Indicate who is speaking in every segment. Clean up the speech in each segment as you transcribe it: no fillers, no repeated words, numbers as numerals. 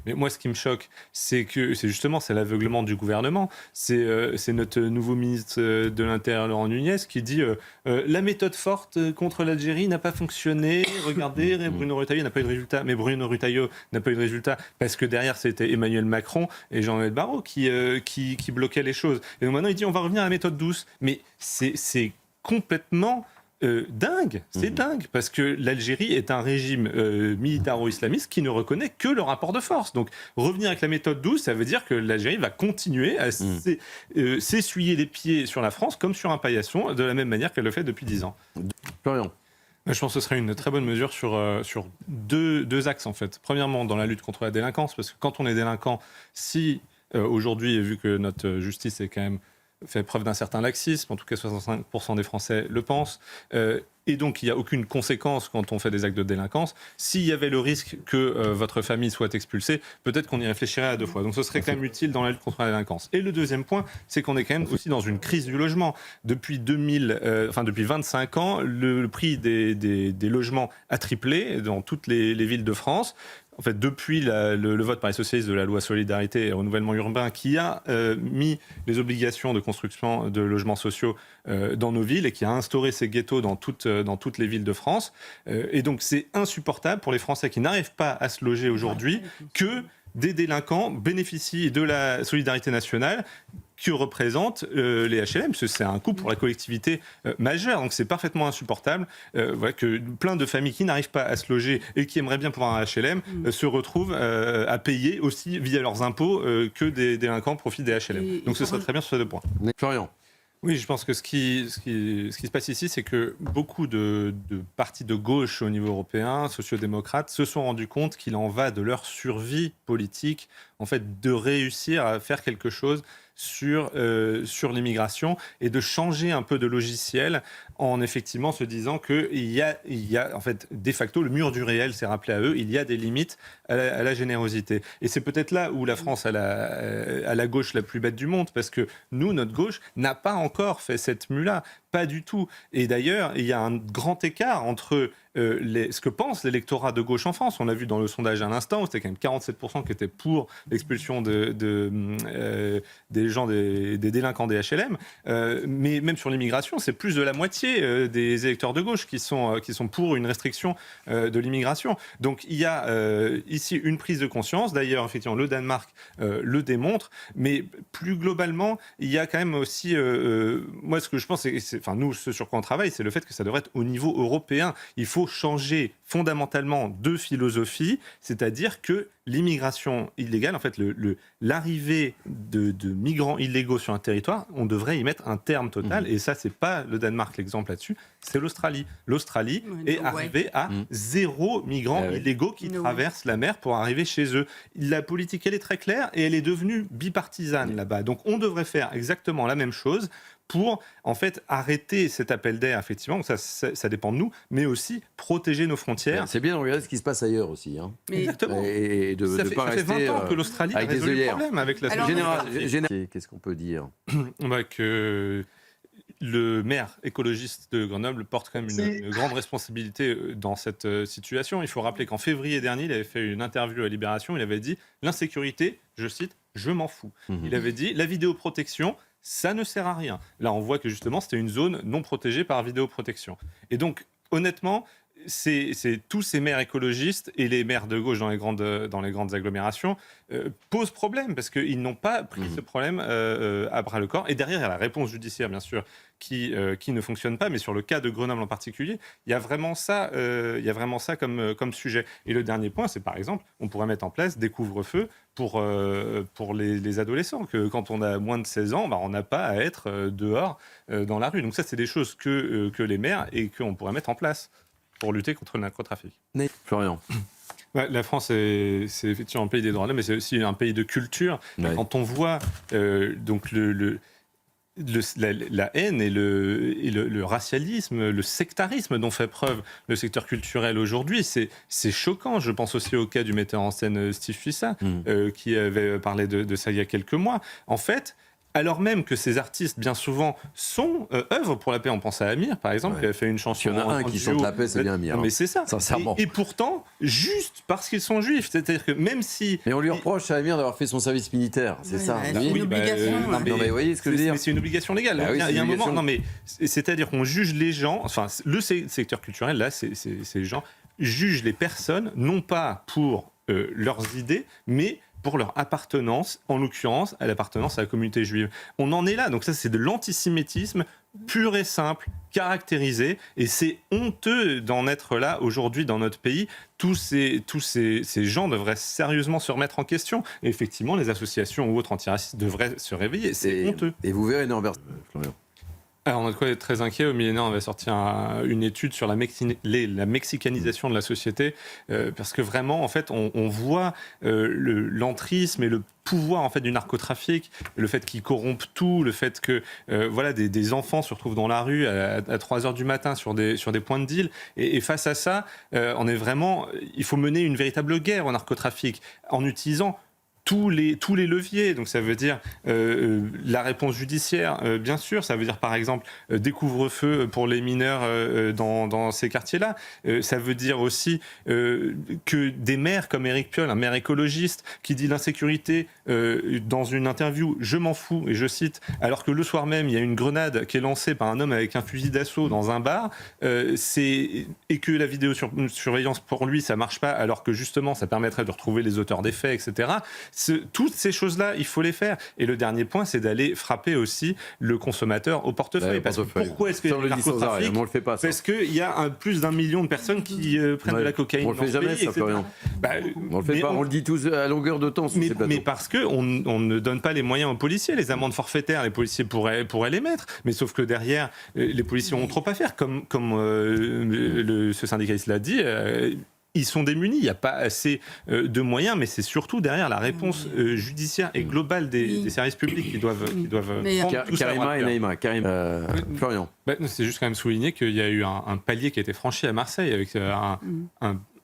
Speaker 1: Mais moi, ce qui me choque, c'est l'aveuglement du gouvernement. C'est notre nouveau ministre de l'Intérieur, Laurent Nunez, qui dit la méthode forte contre l'Algérie n'a pas fonctionné. Regardez, Bruno Retailleau n'a pas eu de résultat. Mais Bruno Retailleau n'a pas eu de résultat parce que derrière, c'était Emmanuel Macron et Jean-Noël Barrot qui bloquaient les choses. Et donc maintenant, il dit on va revenir à la méthode douce. Mais c'est complètement dingue, c'est dingue, parce que l'Algérie est un régime militaro-islamiste qui ne reconnaît que le rapport de force. Donc revenir avec la méthode douce, ça veut dire que l'Algérie va continuer à s'essuyer les pieds sur la France comme sur un paillasson, de la même manière qu'elle le fait depuis 10 ans.
Speaker 2: Florian.
Speaker 1: Je pense que ce serait une très bonne mesure sur deux axes, en fait. Premièrement, dans la lutte contre la délinquance, parce que quand on est délinquant, si aujourd'hui, vu que notre justice est quand même fait preuve d'un certain laxisme, en tout cas 65% des Français le pensent, et donc il n'y a aucune conséquence quand on fait des actes de délinquance. S'il y avait le risque que votre famille soit expulsée, peut-être qu'on y réfléchirait à 2 fois. Donc ce serait quand même utile dans la lutte contre la délinquance. Et le deuxième point, c'est qu'on est quand même aussi dans une crise du logement. Depuis 25 ans, le prix des logements a triplé dans toutes les villes de France. En fait, depuis le vote par les socialistes de la loi Solidarité et Renouvellement Urbain, qui a mis les obligations de construction de logements sociaux dans nos villes et qui a instauré ces ghettos dans toutes les villes de France. Et donc, c'est insupportable pour les Français qui n'arrivent pas à se loger aujourd'hui que des délinquants bénéficient de la solidarité nationale que représentent les HLM, parce que c'est un coût pour la collectivité majeur, donc c'est parfaitement insupportable que plein de familles qui n'arrivent pas à se loger et qui aimeraient bien pouvoir un HLM se retrouvent à payer aussi via leurs impôts que des délinquants profitent des HLM. Donc ce serait très bien sur ces 2 points.
Speaker 2: Florian.
Speaker 1: Oui, je pense que ce qui se passe ici, c'est que beaucoup de partis de gauche au niveau européen, sociodémocrates, se sont rendus compte qu'il en va de leur survie politique, en fait, de réussir à faire quelque chose sur l'immigration et de changer un peu de logiciel en effectivement se disant qu'il y a en fait de facto le mur du réel s'est rappelé à eux, il y a des limites à la générosité. Et c'est peut-être là où la France a la gauche la plus bête du monde, parce que nous, notre gauche, n'a pas encore fait cette mue-là. Pas du tout. Et d'ailleurs, il y a un grand écart entre ce que pense l'électorat de gauche en France. On l'a vu dans le sondage à l'instant, c'était quand même 47% qui étaient pour l'expulsion des délinquants des HLM. Mais même sur l'immigration, c'est plus de la moitié des électeurs de gauche qui sont pour une restriction de l'immigration. Donc il y a ici une prise de conscience. D'ailleurs, effectivement, le Danemark le démontre. Mais plus globalement, il y a quand même aussi... moi, ce que je pense, nous, ce sur quoi on travaille, c'est le fait que ça devrait être au niveau européen. Il faut changer fondamentalement de philosophie, c'est-à-dire que l'immigration illégale, en fait, l'arrivée de migrants illégaux sur un territoire, on devrait y mettre un terme total. Et ça, c'est pas le Danemark l'exemple là-dessus, c'est l'Australie. L'Australie est arrivée à 0 migrants illégaux qui traversent la mer pour arriver chez eux. La politique, elle est très claire et elle est devenue bipartisane là-bas. Donc, on devrait faire exactement la même chose pour, en fait, arrêter cet appel d'air, effectivement, ça dépend de nous, mais aussi protéger nos frontières.
Speaker 2: C'est bien de regarder ce qui ce qui se passe ailleurs aussi. Hein.
Speaker 1: Exactement.
Speaker 2: Et
Speaker 1: ça fait 20 ans que l'Australie a résolu le problème avec la
Speaker 2: société. Qu'est-ce qu'on peut dire
Speaker 1: que le maire écologiste de Grenoble porte quand même une grande responsabilité dans cette situation. Il faut rappeler qu'en février dernier, il avait fait une interview à Libération. Il avait dit « L'insécurité, je cite, je m'en fous ». Il avait dit « La vidéoprotection, ça ne sert à rien ». Là, on voit que justement, c'était une zone non protégée par vidéoprotection. Et donc, honnêtement, c'est tous ces maires écologistes et les maires de gauche dans les grandes agglomérations posent problème parce qu'ils n'ont pas pris ce problème à bras le corps. Et derrière, il y a la réponse judiciaire, bien sûr, qui ne fonctionne pas. Mais sur le cas de Grenoble en particulier, il y a vraiment ça comme sujet. Et le dernier point, c'est par exemple, on pourrait mettre en place des couvre-feux pour les adolescents. Que quand on a moins de 16 ans, on n'a pas à être dehors dans la rue. Donc ça, c'est des choses que les maires et qu'on pourrait mettre en place pour lutter contre le narcotrafic.
Speaker 2: Florian.
Speaker 1: La France, c'est effectivement un pays des droits de l'homme, mais c'est aussi un pays de culture. Ouais. Quand on voit donc la haine et le racialisme, le sectarisme dont fait preuve le secteur culturel aujourd'hui, c'est choquant. Je pense aussi au cas du metteur en scène Steve Fissa, qui avait parlé de ça il y a quelques mois. En fait, alors même que ces artistes, bien souvent, œuvrent pour la paix. On pense à Amir, par exemple, qui a fait une chanson.
Speaker 2: Il y en a un qui chante la paix, c'est bien Amir.
Speaker 1: Non, mais c'est ça.
Speaker 2: Sincèrement.
Speaker 1: Et pourtant, juste parce qu'ils sont juifs. C'est-à-dire que même si...
Speaker 2: Mais on lui reproche à Amir d'avoir fait son service militaire, c'est ça.
Speaker 3: C'est une obligation.
Speaker 2: Non, mais vous voyez ce que je veux dire.
Speaker 1: C'est une obligation légale.
Speaker 2: Bah oui,
Speaker 1: il y a un moment...
Speaker 2: obligation.
Speaker 1: Non, mais c'est-à-dire qu'on juge les gens... Enfin, le secteur culturel, là, c'est les gens jugent les personnes, non pas pour leurs idées, mais pour leur appartenance, en l'occurrence, à l'appartenance à la communauté juive. On en est là. Donc ça, c'est de l'antisémitisme pur et simple, caractérisé, et c'est honteux d'en être là aujourd'hui dans notre pays. Tous ces gens devraient sérieusement se remettre en question. Et effectivement, les associations ou autres antiracistes devraient se réveiller. C'est honteux.
Speaker 2: Et vous verrez Norbert Florian.
Speaker 1: Alors, on a de quoi être très inquiet. Au millénaire, on va sortir une étude sur la mexicanisation de la société, parce que vraiment, en fait, on voit l'entrisme et le pouvoir en fait du narcotrafic, le fait qu'il corrompt tout, le fait que voilà des enfants se retrouvent dans la rue à 3h du matin sur des points de deal, et face à ça, il faut mener une véritable guerre au narcotrafic en utilisant tous les leviers. Donc ça veut dire la réponse judiciaire, bien sûr. Ça veut dire par exemple des couvre-feux pour les mineurs dans ces quartiers-là. Ça veut dire aussi que des maires comme Éric Piolle, un maire écologiste, qui dit l'insécurité dans une interview, je m'en fous, et je cite, alors que le soir même, il y a une grenade qui est lancée par un homme avec un fusil d'assaut dans un bar, et que la vidéosurveillance pour lui, ça marche pas, alors que justement, ça permettrait de retrouver les auteurs des faits, etc. Toutes ces choses-là, il faut les faire. Et le dernier point, c'est d'aller frapper aussi le consommateur au portefeuille. Parce que pourquoi est-ce qu'il y a du narcotrafic ?
Speaker 2: On le fait pas, ça.
Speaker 1: Parce qu'il y a plus d'1 million de personnes qui prennent de la cocaïne.
Speaker 2: On le fait jamais, ça, Florian. On le fait pas, on le dit tous à longueur de temps sur ces plateaux.
Speaker 1: Mais parce qu'on ne donne pas les moyens aux policiers. Les amendes forfaitaires, les policiers pourraient les mettre. Mais sauf que derrière, les policiers ont trop à faire. Comme ce syndicaliste l'a dit, ils sont démunis, il n'y a pas assez de moyens, mais c'est surtout derrière la réponse judiciaire et globale des services publics qui doivent prendre tout ça.
Speaker 2: Karima et Naïma, Florian.
Speaker 1: C'est juste quand même souligner qu'il y a eu un palier qui a été franchi à Marseille avec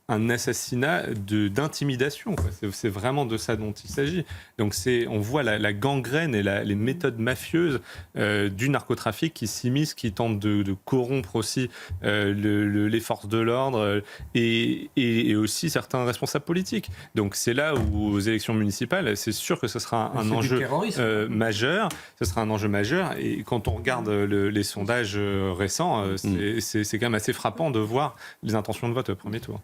Speaker 1: un assassinat d'intimidation. C'est vraiment de ça dont il s'agit. Donc on voit la gangrène et les méthodes mafieuses du narcotrafic qui s'immiscent, qui tentent de corrompre aussi les forces de l'ordre et aussi certains responsables politiques. Donc c'est là où, aux élections municipales, c'est sûr que ce sera un enjeu majeur. Ce sera un enjeu majeur. Et quand on regarde les sondages récents, c'est quand même assez frappant de voir les intentions de vote au premier tour.